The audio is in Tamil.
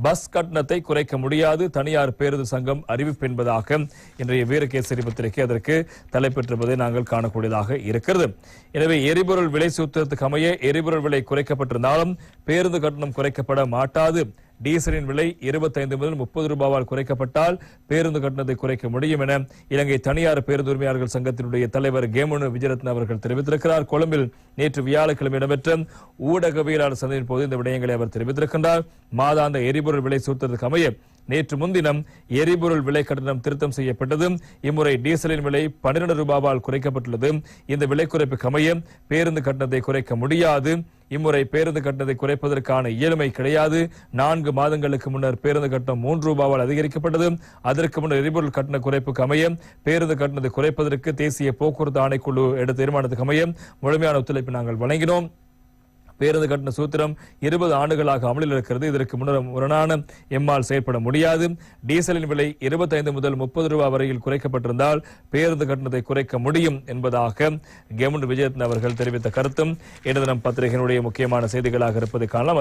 பஸ் கட்டணத்தை குறைக்க முடியாது, தனியார் பேருந்து சங்கம் அறிவிப்பு என்பதாக இன்றைய வீரகேசரி பத்திரிகை அதற்கு தலைப்பெற்றிருப்பதை நாங்கள் காணக்கூடியதாக இருக்கிறது. எனவே எரிபொருள் விலை சூத்திரத்துக்கு அமைய எரிபொருள் விலை குறைக்கப்பட்டிருந்தாலும் பேருந்து கட்டணம் குறைக்கப்பட மாட்டாது. டீசலின் விலை 25 முதல் 30 ரூபாவால் குறைக்கப்பட்டால் பேருந்து கட்டணத்தை குறைக்க முடியும் என இலங்கை தனியார் பேருந்து உரிமையாளர்கள் சங்கத்தினுடைய தலைவர் கேமுனு விஜயரத்ன அவர்கள் தெரிவித்திருக்கிறார். கொழும்பில் நேற்று வியாழக்கிழமை இடம்பெற்ற ஊடகவியலாளர் சந்திப்பின் போது இந்த விடயங்களை அவர் தெரிவித்திருக்கின்றார். மாதாந்த எரிபொருள் விலை சூத்திரத்துக்கு அமைய நேற்று முன்தினம் எரிபொருள் விலை கட்டணம் திருத்தம் செய்யப்பட்டது. இம்முறை டீசலின் விலை 12 ரூபாவால் குறைக்கப்பட்டுள்ளது. இந்த விலை குறைப்புக்கு அமைய பேருந்து கட்டணத்தை குறைக்க முடியாது. இம்முறை பேருந்து கட்டணத்தை குறைப்பதற்கான இயலுமை கிடையாது. 4 மாதங்களுக்கு முன்னர் பேருந்து கட்டணம் 3 ரூபாவால் அதிகரிக்கப்பட்டது. அதற்கு முன்னர் எரிபொருள் கட்டண குறைப்புக்கு அமைய பேருந்து கட்டணத்தை குறைப்பதற்கு தேசிய போக்குவரத்து ஆணைக்குழு எடுத்த தீர்மானத்துக்கு அமைய முழுமையான ஒத்துழைப்பு நாங்கள் வழங்கினோம். பேருந்து கட்டண சூத்திரம் 20 ஆண்டுகளாக அமலில் இருக்கிறது. இதற்கு முரணான எம்மால் செயல்பட முடியாது. டீசலின் விலை 25 முதல் 30 ரூபாய் வரையில் குறைக்கப்பட்டிருந்தால் பேருந்து கட்டணத்தை குறைக்க முடியும் என்பதாக கேமுனு விஜயரத்ன அவர்கள் தெரிவித்த கருத்தும் இன்று தினம் பத்திரிகையினுடைய முக்கியமான செய்திகளாக இருப்பதை காணலாம்.